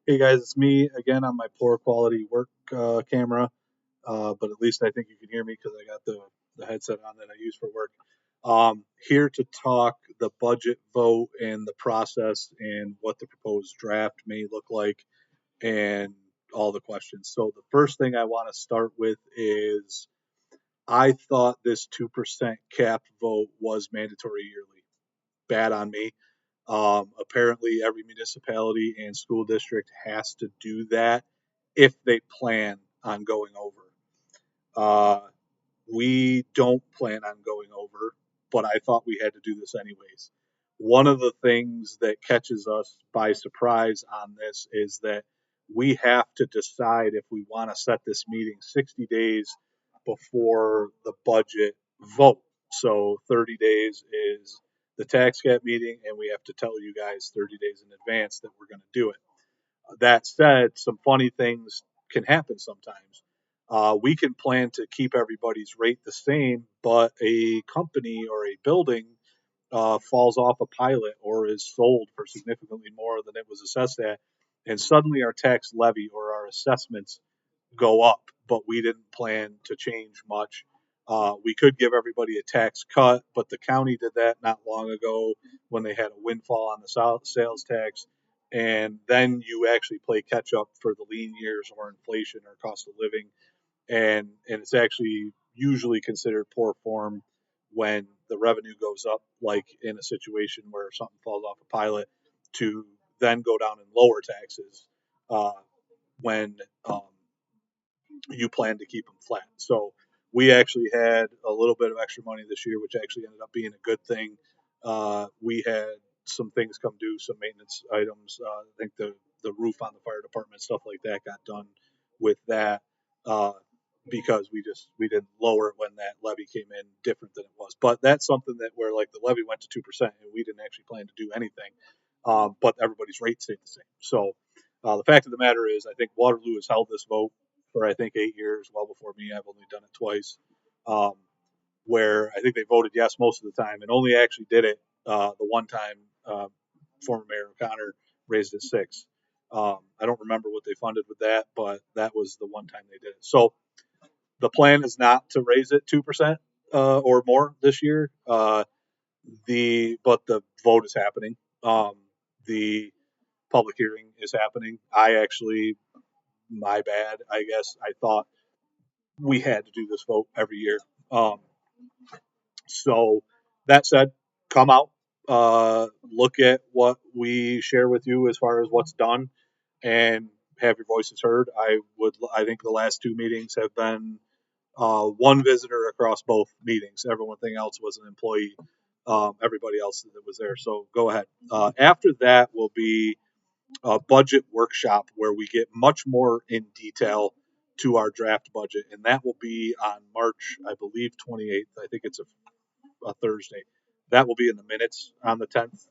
Hey guys, it's me again on my poor quality work camera, but at least I think you can hear me because I got the headset on that I use for work. Here to talk the budget vote and the process and what the proposed draft may look like and all the questions. So the first thing I want to start with is I thought this 2% cap vote was mandatory yearly. Bad on me. Apparently, every municipality and school district has to do that if they plan on going over. Uh, we don't plan on going over, but I thought we had to do this anyways. One of the things that catches us by surprise on this is that we have to decide if we want to set this meeting 60 days before the budget vote. So 30 days is the tax cap meeting, and we have to tell you guys 30 days in advance that we're going to do it. That said, some funny things can happen sometimes. We can plan to keep everybody's rate the same, but a company or a building falls off a pilot or is sold for significantly more than it was assessed at, and suddenly our tax levy or our assessments go up, but we didn't plan to change much. We could give everybody a tax cut, but the county did that not long ago when they had a windfall on the sales tax. And then you actually play catch up for the lean years or inflation or cost of living. And it's actually usually considered poor form when the revenue goes up, like in a situation where something falls off a pilot, to then go down and lower taxes uh, when you plan to keep them flat. So we actually had a little bit of extra money this year, which actually ended up being a good thing. We had some things come due, some maintenance items. I think the roof on the fire department, stuff like that, got done with that uh, because we didn't lower it when that levy came in different than it was. But that's something that where like the levy went to 2% and we didn't actually plan to do anything, but everybody's rate stayed the same. So the fact of the matter is, I think Waterloo has held this vote for I think 8 years, well before me. I've only done it twice, um, where I think they voted yes most of the time, and only actually did it the one time former Mayor O'Connor raised it six. I don't remember what they funded with that, but that was the one time they did it. So the plan is not to raise it 2% or more this year. But the vote is happening. The public hearing is happening. I actually, my bad, I guess. I thought we had to do this vote every year. Um, so that said, come out, look at what we share with you as far as what's done, and have your voices heard. I think the last two meetings have been one visitor across both meetings. Everything else was an employee. Everybody else that was there. So go ahead. After that will be a budget workshop where we get much more in detail to our draft budget, and that will be on March, I believe, 28th. I think it's a Thursday. That will be in the minutes on the 10th,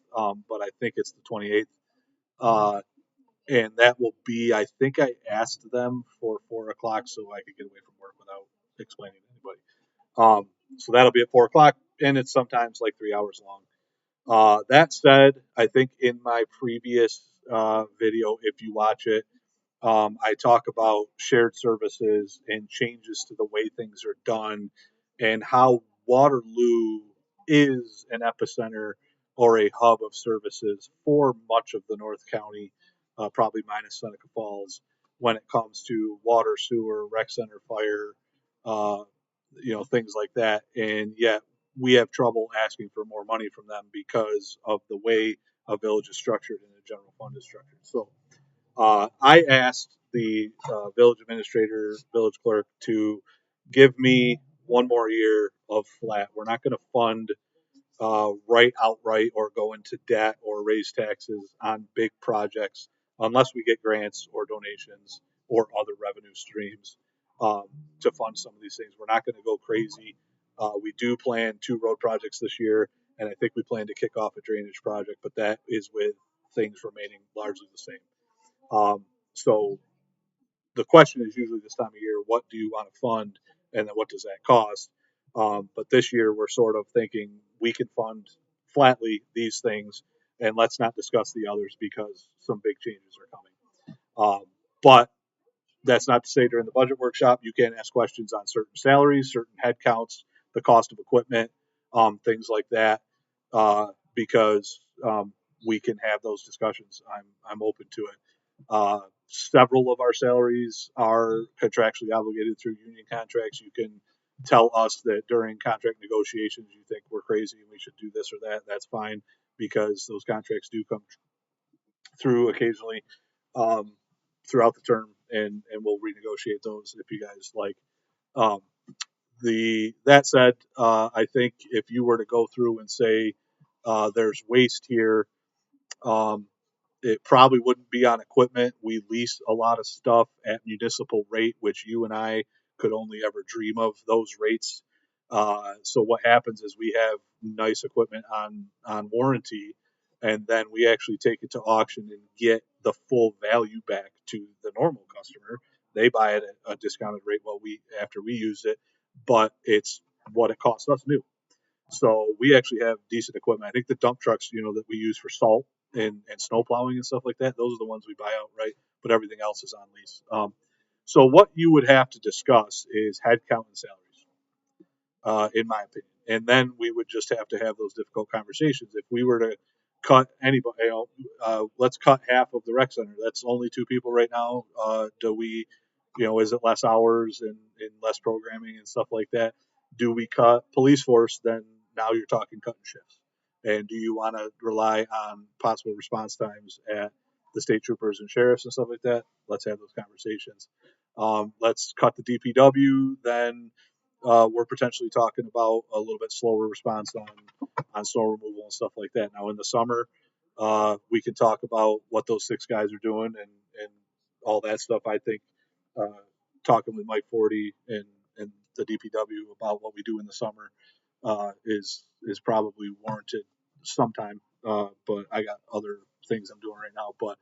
but I think it's the 28th. Uh, and that will be, I think I asked them for 4 o'clock so I could get away from work without explaining to anybody. So that'll be at 4 o'clock, and it's sometimes like 3 hours long. That said, I think in my previous video, if you watch it, I talk about shared services and changes to the way things are done and how Waterloo is an epicenter or a hub of services for much of the North County, probably minus Seneca Falls, when it comes to water, sewer, rec center, fire, uh, things like that. And yet we have trouble asking for more money from them because of the way a village is structured and a general fund is structured. So I asked the village administrator, village clerk, to give me one more year of flat. We're not going to fund right outright or go into debt or raise taxes on big projects unless we get grants or donations or other revenue streams um, to fund some of these things. We're not going to go crazy. We do plan 2 road projects this year, and I think we plan to kick off a drainage project, but that is with things remaining largely the same. So the question is usually this time of year, what do you want to fund, and then what does that cost? But this year we're sort of thinking we can fund flatly these things, and let's not discuss the others because some big changes are coming. But that's not to say during the budget workshop you can't ask questions on certain salaries, certain headcounts, the cost of equipment, things like that, because we can have those discussions. I'm open to it. Several of our salaries are contractually obligated through union contracts. You can tell us that during contract negotiations you think we're crazy and we should do this or that. That's fine because those contracts do come through occasionally um, throughout the term, and we'll renegotiate those if you guys like. Um, the that said, I think if you were to go through and say there's waste here, um, it probably wouldn't be on equipment. We lease a lot of stuff at municipal rate, which you and I could only ever dream of those rates. So what happens is we have nice equipment on warranty, and then we actually take it to auction and get the full value back to the normal customer. They buy it at a discounted rate while we after we use it, but it's what it costs us new. So we actually have decent equipment. I think the dump trucks, that we use for salt and snow plowing and stuff like that, those are the ones we buy outright, but everything else is on lease. So what you would have to discuss is headcount and salaries, in my opinion. And then we would just have to have those difficult conversations. If we were to cut anybody, let's cut half of the rec center. That's only two people right now. Do we, is it less hours and less programming and stuff like that? Do we cut police force? Then now you're talking cutting shifts. And do you want to rely on possible response times at the state troopers and sheriffs and stuff like that? Let's have those conversations. Let's cut the DPW. Then we're potentially talking about a little bit slower response on snow removal and stuff like that. Now in the summer, we can talk about what those six guys are doing and all that stuff. I think uh, talking with Mike Forty and the DPW about what we do in the summer is probably warranted sometime. But I got other things I'm doing right now. But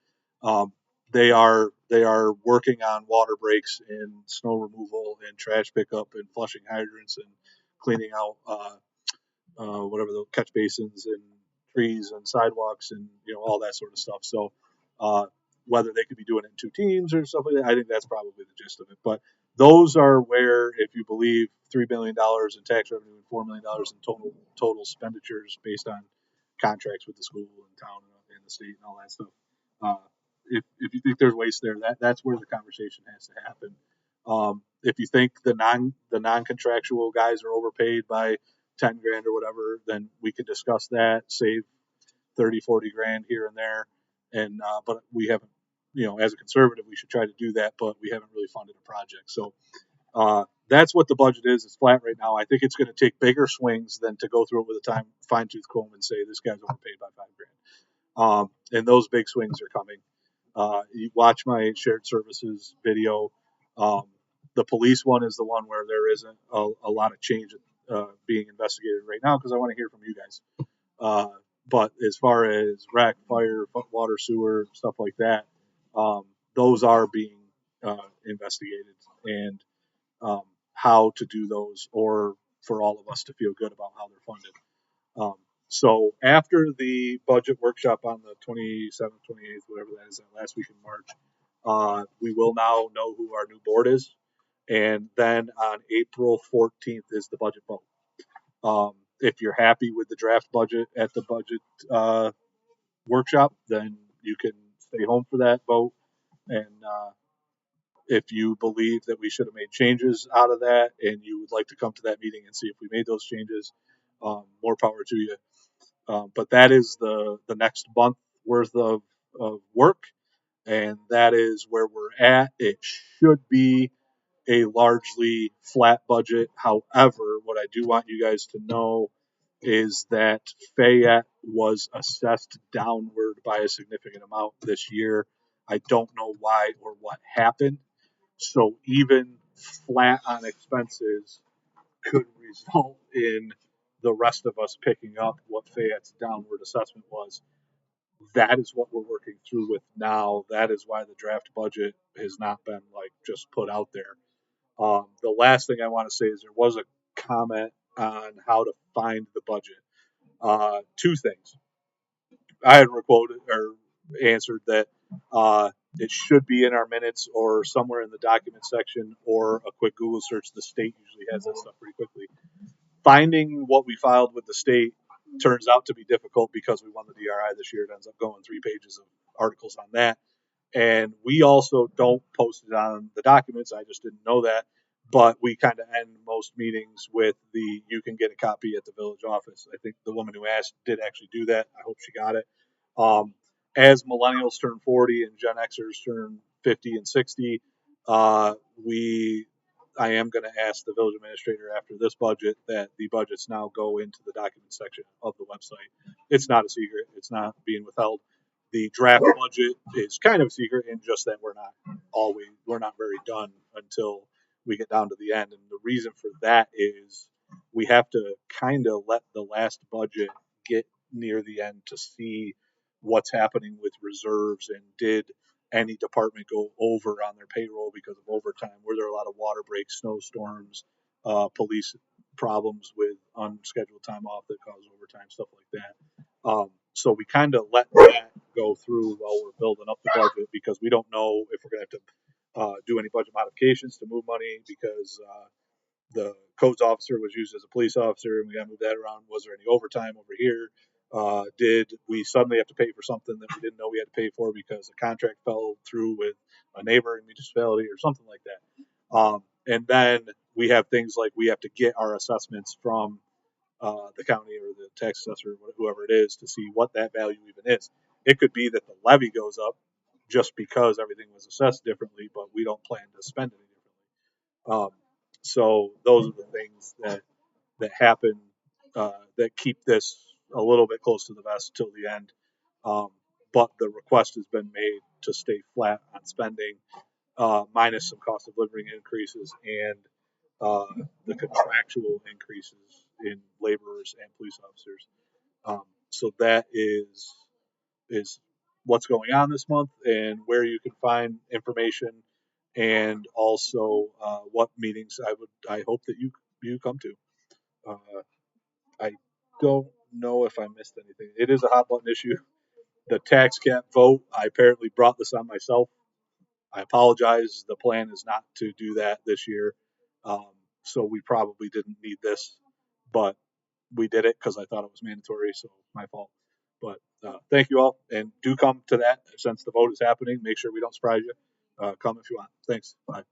um, they are working on water breaks and snow removal and trash pickup and flushing hydrants and cleaning out whatever the catch basins and trees and sidewalks and all that sort of stuff. So uh, whether they could be doing it in two teams or stuff like that, I think that's probably the gist of it. But those are where, if you believe $3 billion in tax revenue and $4 million in total expenditures based on contracts with the school and town and the state and all that stuff. Uh, if you think there's waste there, that's where the conversation has to happen. If you think the non contractual guys are overpaid by 10 grand or whatever, then we could discuss that, save 30, 40 grand here and there. And, but we haven't, as a conservative, we should try to do that, but we haven't really funded a project. So, that's what the budget is. It's flat right now. I think it's going to take bigger swings than to go through it with a fine tooth comb and say this guy's overpaid by 5 grand. And those big swings are coming. You watch my shared services video. Um, the police one is the one where there isn't a lot of change being investigated right now because I want to hear from you guys. Uh, but as far as rec, fire, water, sewer, stuff like that, those are being investigated, and how to do those, or for all of us to feel good about how they're funded. Um, so after the budget workshop on the 27th, 28th, whatever that is, that last week in March, we will now know who our new board is. And then on April 14th is the budget vote. If you're happy with the draft budget at the budget workshop, then you can stay home for that vote. And if you believe that we should have made changes out of that and you would like to come to that meeting and see if we made those changes, more power to you. But that is the next month worth of work, and that is where we're at. It should be a largely flat budget. However, what I do want you guys to know is that Fayette was assessed downward by a significant amount this year. I don't know why or what happened. So even flat on expenses could result in the rest of us picking up what Fayette's downward assessment was. That is what we're working through with now. That is why the draft budget has not been like just put out there. The last thing I want to say is there was a comment on how to find the budget. Two things. I had quoted or answered that It should be in our minutes or somewhere in the document section or a quick Google search. The state usually has that stuff pretty quickly. Finding what we filed with the state turns out to be difficult because we won the DRI this year. It ends up going 3 pages of articles on that. And we also don't post it on the documents. I just didn't know that. But we kind of end most meetings with the you can get a copy at the village office. I think the woman who asked did actually do that. I hope she got it. Um, as millennials turn 40 and Gen Xers turn 50 and 60, uh, we I am going to ask the village administrator after this budget that the budgets now go into the document section of the website. It's not a secret. It's not being withheld. The draft budget is kind of a secret in just that we're not very done until we get down to the end. And the reason for that is we have to kind of let the last budget get near the end to see what's happening with reserves and did any department go over on their payroll because of overtime? Were there a lot of water breaks, snowstorms, police problems with unscheduled time off that cause overtime, stuff like that? So we kind of let that go through while we're building up the budget because we don't know if we're going to have to do any budget modifications to move money because the codes officer was used as a police officer and we got to move that around. Was there any overtime over here? Did we suddenly have to pay for something that we didn't know we had to pay for because the contract fell through with a neighboring municipality or something like that? And then we have things like we have to get our assessments from the county or the tax assessor, whoever it is, to see what that value even is. It could be that the levy goes up just because everything was assessed differently, but we don't plan to spend any differently. So those are the things that happen that keep this a little bit close to the vest till the end. Um, but the request has been made to stay flat on spending, minus some cost of living increases and the contractual increases in laborers and police officers. So that is what's going on this month and where you can find information, and also what meetings I hope that you come to. Uh, I don't know if I missed anything. It is a hot button issue. The tax cap vote. I apparently brought this on myself. I apologize. The plan is not to do that this year, um, so we probably didn't need this, but we did it because I thought it was mandatory. So my fault. But thank you all, and do come to that since the vote is happening. Make sure we don't surprise you. Come if you want. Thanks. Bye.